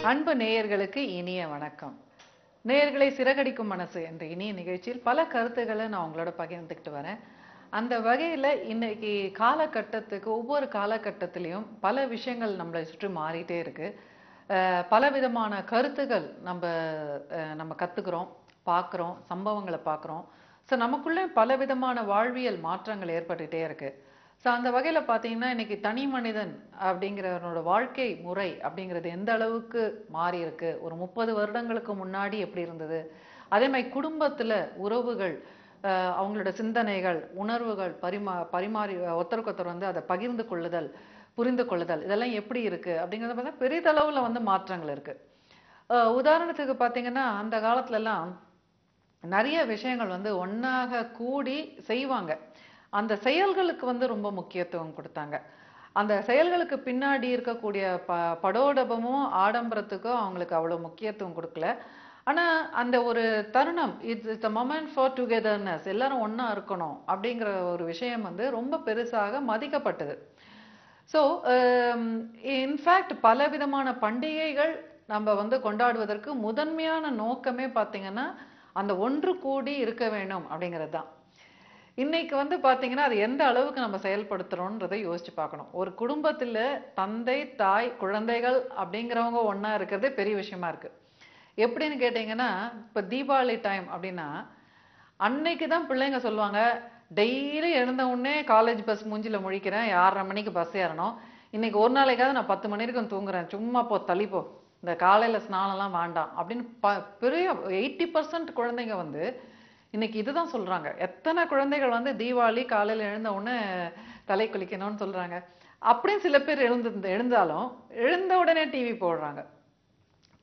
அன்பு நேயர்களுக்கு இனிய வணக்கம். நேயர்களை சிறகடிக்கும் மனசு என்ற இனிய நிகழ்ச்சியில் பல கருத்துக்களை நான் உங்களோட பகிர்ந்துக்கிட்டு வரேன். அந்த வகையில் இன்னைக்கு காலகட்டத்துக்கு ஒவ்வொரு காலகட்டத்திலையும் பல விஷயங்கள் நம்மளை சுற்றி மாறிட்டே இருக்கு. பலவிதமான கருத்துக்கள் நம்ம கற்றுக்குறோம், பார்க்குறோம், சம்பவங்களை பார்க்குறோம். ஸோ நமக்குள்ளே பலவிதமான வாழ்வியல் மாற்றங்கள் ஏற்பட்டுகிட்டே இருக்கு. ஸோ அந்த வகையில் பார்த்தீங்கன்னா இன்னைக்கு தனி மனிதன் அப்படிங்கிறவனோட வாழ்க்கை முறை அப்படிங்கிறது எந்த அளவுக்கு மாறி இருக்கு, ஒரு 30 வருடங்களுக்கு முன்னாடி எப்படி இருந்தது, அதே மாதிரி குடும்பத்தில் உறவுகள், அவங்களோட சிந்தனைகள், உணர்வுகள் பரிமாறி ஒருத்தருக்கு வந்து அதை பகிர்ந்து கொள்ளுதல், புரிந்து கொள்ளுதல், இதெல்லாம் எப்படி இருக்கு அப்படிங்கிறத பார்த்தா பெரிதளவில் வந்து மாற்றங்கள் இருக்கு. உதாரணத்துக்கு பார்த்தீங்கன்னா அந்த காலத்துலலாம் நிறைய விஷயங்கள் வந்து ஒன்றாக கூடி செய்வாங்க. அந்த செயல்களுக்கு வந்து ரொம்ப முக்கியத்துவம் கொடுத்தாங்க. அந்த செயல்களுக்கு பின்னாடி இருக்கக்கூடிய படோடபமும் ஆடம்பரத்துக்கும் அவங்களுக்கு அவ்வளோ முக்கியத்துவம் கொடுக்கல. ஆனால் அந்த ஒரு தருணம், it's a moment for togetherness, எல்லாரும் ஒன்றா இருக்கணும் அப்படிங்கிற ஒரு விஷயம் வந்து ரொம்ப பெருசாக மதிக்கப்பட்டது. ஸோ இன்ஃபேக்ட் பல விதமான பண்டிகைகள் நம்ம வந்து கொண்டாடுவதற்கு முதன்மையான நோக்கமே பார்த்தீங்கன்னா அந்த ஒன்று கூடி இருக்க வேணும் அப்படிங்கிறது தான். இன்னைக்கு வந்து பார்த்தீங்கன்னா அது எந்த அளவுக்கு நம்ம செயல்படுத்துறோன்றதை யோசிச்சு பார்க்கணும். ஒரு குடும்பத்தில் தந்தை, தாய், குழந்தைகள் அப்படிங்கிறவங்க ஒன்றா இருக்கிறதே பெரிய விஷயமா இருக்கு. எப்படின்னு கேட்டிங்கன்னா, இப்போ தீபாவளி டைம் அப்படின்னா அன்னைக்கு தான் பிள்ளைங்க சொல்லுவாங்க, டெய்லி எழுந்த உடனே காலேஜ் பஸ் மூஞ்சில முழிக்கிறேன், 6:30 மணிக்கு பஸ் ஏறணும், இன்னைக்கு ஒரு நாளைக்காவது நான் 10 மணி வரைக்கும் தூங்குறேன், சும்மா போ தள்ளிப்போ, இந்த காலையில் ஸ்நானம்லாம் வேண்டாம் அப்படின்னு பெரிய 80% குழந்தைங்க வந்து இன்னைக்கு இதுதான் சொல்றாங்க. எத்தனை குழந்தைகள் வந்து தீபாவளி காலையில் எழுந்த உடனே தலை குளிக்கணும்னு சொல்றாங்க. அப்படியும் சில பேர் எழுந்தாலும் எழுந்த உடனே டிவி போடுறாங்க.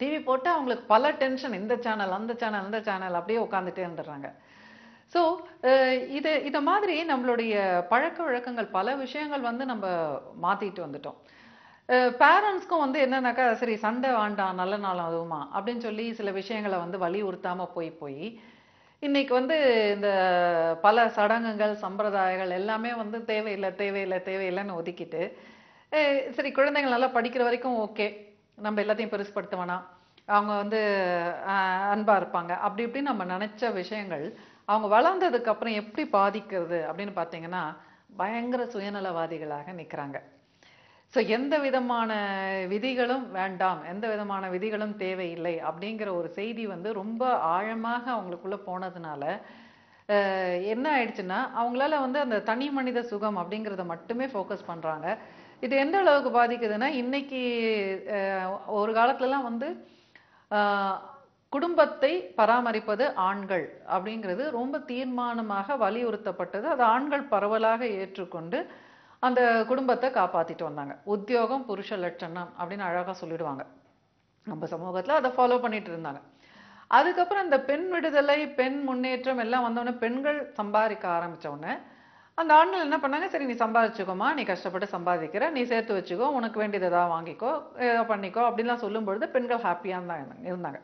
டிவி போட்டு அவங்களுக்கு பல டென்ஷன், இந்த சேனல் அந்த சேனல் அந்த சேனல் அப்படியே உட்காந்துட்டே இருந்துடுறாங்க. ஸோ இதை மாதிரி நம்மளுடைய பழக்க வழக்கங்கள் பல விஷயங்கள் வந்து நம்ம மாத்திட்டு வந்துட்டோம். பேரண்ட்ஸ்க்கும் வந்து என்னன்னாக்கா, சரி சண்டை வேண்டாம், நல்ல நாள் அதுவுமா அப்படின்னு சொல்லி சில விஷயங்களை வந்து வலியுறுத்தாம போய் இன்னைக்கு வந்து இந்த பல சடங்குகள், சம்பிரதாயங்கள் எல்லாமே வந்து தேவையில்லை தேவையில்லை தேவையில்லைன்னு ஒதுக்கிட்டு, சரி குழந்தைகள் நல்லா படிக்கிற வரைக்கும் ஓகே, நம்ம எல்லாத்தையும் பெருசுப்படுத்த வேணாம், அவங்க வந்து அன்பா இருப்பாங்க அப்படி இப்படின்னு நம்ம நினைச்ச விஷயங்கள் அவங்க வளர்ந்ததுக்கு அப்புறம் எப்படி பாதிக்கிறது அப்படின்னு பார்த்தீங்கன்னா பயங்கர சுயநலவாதிகளாக நிற்கிறாங்க. ஸோ எந்த விதமான விதிகளும் வேண்டாம், எந்த விதமான விதிகளும் தேவையில்லை அப்படிங்கிற ஒரு செய்தி வந்து ரொம்ப ஆழமாக அவங்களுக்குள்ள போனதுனால என்ன ஆயிடுச்சுன்னா, அவங்களால வந்து அந்த தனி மனித சுகம் அப்படிங்கிறத மட்டுமே ஃபோக்கஸ் பண்ணுறாங்க. இது எந்த அளவுக்கு பாதிக்குதுன்னா, இன்னைக்கு ஒரு காலத்துலலாம் வந்து குடும்பத்தை பராமரிப்பது ஆண்கள் அப்படிங்கிறது ரொம்ப தீர்மானமாக வலியுறுத்தப்பட்டது. அது ஆண்கள் பரவலாக ஏற்றுக்கொண்டு அந்த குடும்பத்தை காப்பாத்திட்டு வந்தாங்க. உத்தியோகம் புருஷ லட்சணம் அப்படின்னு அழகா சொல்லிடுவாங்க. நம்ம சமூகத்துல அதை ஃபாலோ பண்ணிட்டு இருந்தாங்க. அதுக்கப்புறம் இந்த பெண் விடுதலை, பெண் முன்னேற்றம் எல்லாம் வந்தோடனே, பெண்கள் சம்பாதிக்க ஆரம்பிச்ச உடனே அந்த ஆண்கள் என்ன பண்ணாங்க, சரி நீ சம்பாதிச்சுக்கோமா, நீ கஷ்டப்பட்டு சம்பாதிக்கிற, நீ சேர்த்து வச்சுக்கோ, உனக்கு வேண்டியது ஏதாவது வாங்கிக்கோ, ஏதோ பண்ணிக்கோ அப்படின்லாம் சொல்லும் பொழுது பெண்கள் ஹாப்பியாக தான் இருந்தாங்க.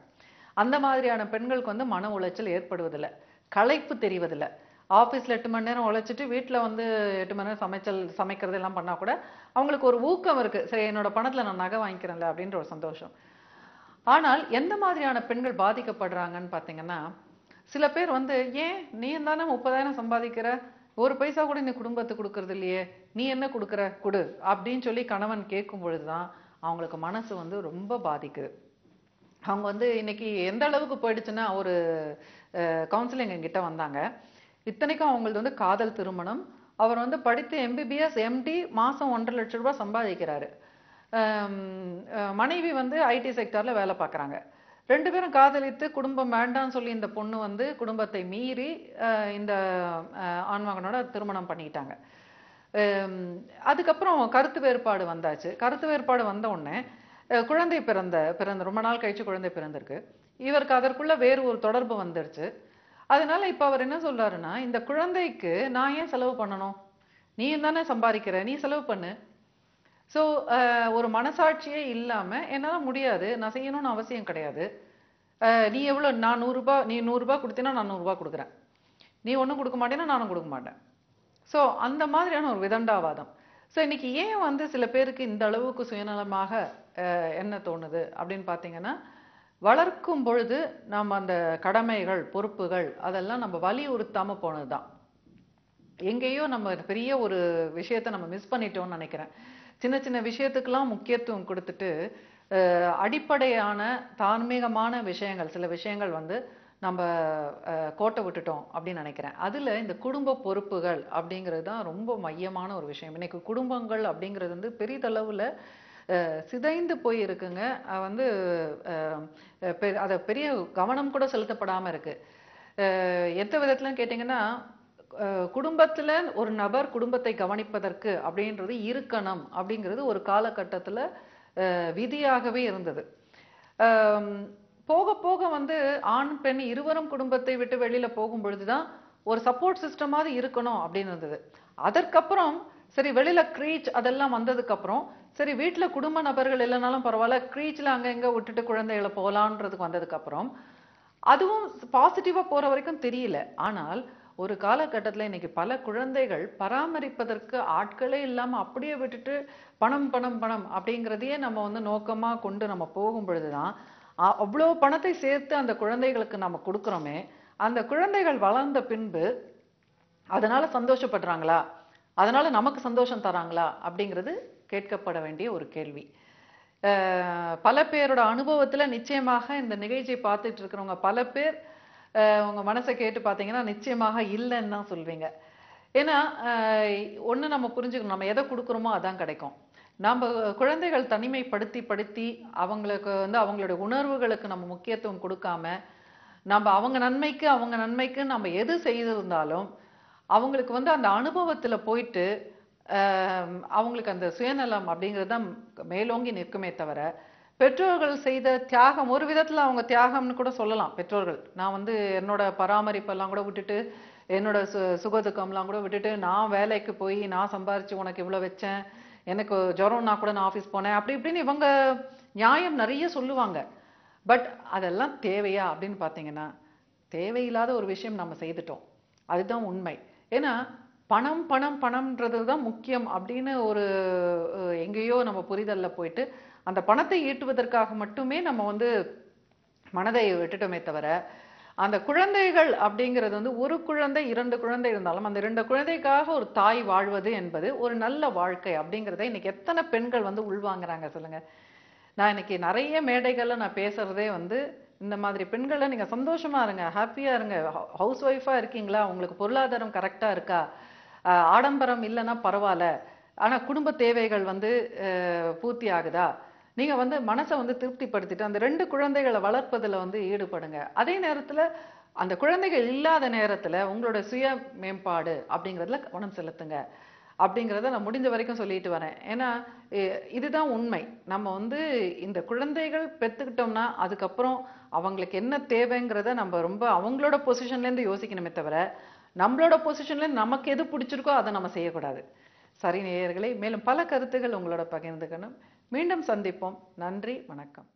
அந்த மாதிரியான பெண்களுக்கு வந்து மன உளைச்சல் ஏற்படுவதில்லை, களைப்பு தெரிவதில்லை. ஆஃபீஸில் 8 மணி நேரம் உழைச்சிட்டு வீட்டில் வந்து 8 மணி நேரம் சமைக்கிறது எல்லாம் பண்ணால் கூட அவங்களுக்கு ஒரு ஊக்கம் இருக்குது, சரி என்னோட பணத்தில் நான் நகை வாங்கிக்கிறேன்ல அப்படின்ற ஒரு சந்தோஷம். ஆனால் எந்த மாதிரியான பெண்கள் பாதிக்கப்படுறாங்கன்னு பார்த்தீங்கன்னா, சில பேர் வந்து, ஏன் நீ தானே 30,000 சம்பாதிக்கிற, ஒரு பைசா கூட நீ குடும்பத்துக்கு கொடுக்கறது இல்லையே, நீ என்ன கொடுக்குற கொடு அப்படின்னு சொல்லி கணவன் கேட்கும் பொழுது தான் அவங்களுக்கு மனசு வந்து ரொம்ப பாதிக்குது. அவங்க வந்து இன்னைக்கு எந்த அளவுக்கு போயிடுச்சுன்னா, ஒரு கவுன்சிலிங் என்கிட்ட வந்தாங்க. இத்தனைக்கும் அவங்களது வந்து காதல் திருமணம். அவர் வந்து படித்து MBBS MD, மாதம் 1.5 லட்சம் ரூபாய் சம்பாதிக்கிறாரு. மனைவி வந்து IT செக்டாரில் வேலை பார்க்குறாங்க. 2 பேரும் காதலித்து குடும்பம் வேண்டான்னு சொல்லி இந்த பொண்ணு வந்து குடும்பத்தை மீறி இந்த ஆண்மகனோட திருமணம் பண்ணிக்கிட்டாங்க. அதுக்கப்புறம் கருத்து வேறுபாடு வந்தாச்சு. கருத்து வேறுபாடு வந்த உடனே குழந்தை பிறந்த ரொம்ப நாள் கழிச்சு குழந்தை பிறந்திருக்கு. இவருக்கு அதற்குள்ள வேறு ஒரு தொடர்பு வந்துடுச்சு. அதனால இப்ப அவர் என்ன சொல்றாருன்னா, இந்த குழந்தைக்கு நான் ஏன் செலவு பண்ணணும், நீ தானே சம்பாதிக்கிற, நீ செலவு பண்ணு. ஸோ ஒரு மனசாட்சியே இல்லாம என்னால முடியாது, நான் செய்யணும்னு அவசியம் கிடையாது, நீ எவ்வளோ, நான் 100 ரூபாய், நீ 100 ரூபாய் கொடுத்தீங்கன்னா நான் 100 ரூபாய் கொடுக்குறேன், நீ ஒன்றும் கொடுக்க மாட்டேன்னா நானும் கொடுக்க மாட்டேன். ஸோ அந்த மாதிரியான ஒரு விதண்டாவாதம். ஸோ இன்னைக்கு ஏன் வந்து சில பேருக்கு இந்த அளவுக்கு சுயநலமாக என்ன தோணுது அப்படின்னு பார்த்தீங்கன்னா, வளர்க்கும் பொழுது நம்ம அந்த கடமைகள், பொறுப்புகள் அதெல்லாம் நம்ம வலியுறுத்தாம போனதுதான். எங்கேயோ நம்ம பெரிய ஒரு விஷயத்த நம்ம மிஸ் பண்ணிட்டோம்னு நினைக்கிறேன். சின்ன சின்ன விஷயத்துக்கெல்லாம் முக்கியத்துவம் கொடுத்துட்டு, அடிப்படையான தார்மீகமான விஷயங்கள், சில விஷயங்கள் வந்து நம்ம கோட்ட விட்டுட்டோம் அப்படின்னு நினைக்கிறேன். அதுல இந்த குடும்ப பொறுப்புகள் அப்படிங்கிறது தான் ரொம்ப மையமான ஒரு விஷயம். இன்னைக்கு குடும்பங்கள் அப்படிங்கிறது வந்து பெரிதளவுல சிதைந்து போய் இருக்குங்க. வந்து அத பெரிய கவனம் கூட செலுத்தப்படாம இருக்கு. எந்த விதத்துலன்னு கேட்டீங்கன்னா, குடும்பத்துல ஒரு நபர் குடும்பத்தை கவனிப்பதற்கு அப்படின்றது இருக்கணும் அப்படிங்கிறது ஒரு காலகட்டத்துல விதியாகவே இருந்தது. ஆம், போக போக வந்து ஆண் பெண் இருவரும் குடும்பத்தை விட்டு வெளியில போகும் பொழுதுதான் ஒரு சப்போர்ட் சிஸ்டமாவது இருக்கணும் அப்படின்னு இருந்தது. அதற்கப்புறம் சரி வெளியில க்ரீச் அதெல்லாம் வந்ததுக்கு அப்புறம் சரி வீட்டுல குடும்ப நபர்கள் இல்லைனாலும் பரவாயில்ல, க்ரீச்ல அங்க எங்க விட்டுட்டு குழந்தைகளை போலான்றதுக்கு வந்ததுக்கு அப்புறம் அதுவும் பாசிட்டிவா போற வரைக்கும் தெரியல. ஆனால் ஒரு காலகட்டத்துல இன்னைக்கு பல குழந்தைகள் பராமரிப்பதற்கு ஆட்களே இல்லாம அப்படியே விட்டுட்டு பணம் பணம் பணம் அப்படிங்கிறதையே நம்ம வந்து நோக்கமா கொண்டு நம்ம போகும் பொழுதுதான் அவ்வளோ பணத்தை சேர்த்து அந்த குழந்தைகளுக்கு நம்ம கொடுக்குறோமே, அந்த குழந்தைகள் வளர்ந்த பின்பு அதனால சந்தோஷப்படுறாங்களா, அதனால நமக்கு சந்தோஷம் தராங்களா அப்படிங்கிறது கேட்கப்பட வேண்டிய ஒரு கேள்வி. பல பேரோட அனுபவத்துல நிச்சயமாக இந்த நிகழ்ச்சியை பார்த்துட்டு இருக்கிறவங்க பல பேர் உங்க மனசை கேட்டு பார்த்தீங்கன்னா நிச்சயமாக இல்லைன்னு தான் சொல்வீங்க. ஏன்னா ஒண்ணு நம்ம புரிஞ்சுக்கணும், நம்ம எதை கொடுக்குறோமோ அதான் கிடைக்கும். நம்ம குழந்தைகள் தனிமைப்படுத்தி படுத்தி அவங்களுக்கு வந்து அவங்களுடைய உணர்வுகளுக்கு நம்ம முக்கியத்துவம் கொடுக்காம, நம்ம அவங்க நன்மைக்கு நம்ம எது செய்திருந்தாலும் அவங்களுக்கு வந்து அந்த அனுபவத்துல போயிட்டு அவங்களுக்கு அந்த சுயநலம் அப்படிங்கிறது தான் மேலோங்கி நிற்குமே தவிர, பெற்றோர்கள் செய்த தியாகம் ஒரு விதத்துல அவங்க தியாகம்னு கூட சொல்லலாம். பெற்றோர்கள் நான் வந்து என்னோட பராமரிப்பெல்லாம் கூட விட்டுட்டு, என்னோட சுகதுக்கம்லாம் கூட விட்டுட்டு நான் வேலைக்கு போய் நான் சம்பாரிச்சு உனக்கு இவ்வளவு வச்சேன், எனக்கு ஜுரம்னா கூட நான் ஆபீஸ் போனேன் அப்படி இப்படின்னு இவங்க நியாயம் நிறைய சொல்லுவாங்க. பட் அதெல்லாம் தேவையா அப்படின்னு பாத்தீங்கன்னா, தேவையில்லாத ஒரு விஷயம் நம்ம செய்துட்டோம். அதுதான் உண்மை. ஏன்னா பணம் பணம் பணம்ன்றது தான் முக்கியம் அப்படின்னு ஒரு எங்கேயோ நம்ம புரிதல்ல போயிட்டு அந்த பணத்தை ஈட்டுவதற்காக மட்டுமே நம்ம வந்து மனதை விட்டுட்டோமே தவிர, அந்த குழந்தைகள் அப்படிங்கிறது வந்து ஒரு குழந்தை 2 குழந்தை இருந்தாலும் அந்த 2 குழந்தைக்காக ஒரு தாய் வாழ்வது என்பது ஒரு நல்ல வாழ்க்கை அப்படிங்கிறதை இன்னைக்கு எத்தனை பெண்கள் வந்து உள்வாங்குறாங்க சொல்லுங்க. நான் இன்னைக்கு நிறைய மேடைகள்ல நான் பேசுறதே வந்து இந்த மாதிரி பெண்களை நீங்க சந்தோஷமா இருங்க, ஹாப்பியா இருங்க, ஹவுஸ் ஒய்ஃபா இருக்கீங்களா, உங்களுக்கு பொருளாதாரம் கரெக்டா இருக்கா, ஆடம்பரம் இல்லைன்னா பரவாயில்ல, ஆனா குடும்ப தேவைகள் வந்து பூர்த்தி ஆகுதா, நீங்க வந்து மனசை வந்து திருப்திப்படுத்திட்டு அந்த 2 குழந்தைகளை வளர்ப்பதுல வந்து ஈடுபடுங்க. அதே நேரத்துல அந்த குழந்தைகள் இல்லாத நேரத்துல உங்களோட சுய மேம்பாடு அப்படிங்கிறதுல கவனம் செலுத்துங்க அப்படிங்கிறத நான் முடிஞ்ச வரைக்கும் சொல்லிட்டு வரேன். ஏன்னா இதுதான் உண்மை. நம்ம வந்து இந்த குழந்தைகள் பெத்துக்கிட்டோம்னா அதுக்கப்புறம் அவங்களுக்கு என்ன தேவைங்கிறத நம்ம ரொம்ப அவங்களோட பொசிஷன்ல இருந்து யோசிக்கணுமே தவிர, நம்மளோட பொசிஷன்ல நமக்கு எது பிடிச்சிருக்கோ அதை நம்ம செய்யக்கூடாது. சரி நேயர்களே, மேலும் பல கருத்துகள் உங்களோட பகிர்ந்துக்கணும். மீண்டும் சந்திப்போம். நன்றி, வணக்கம்.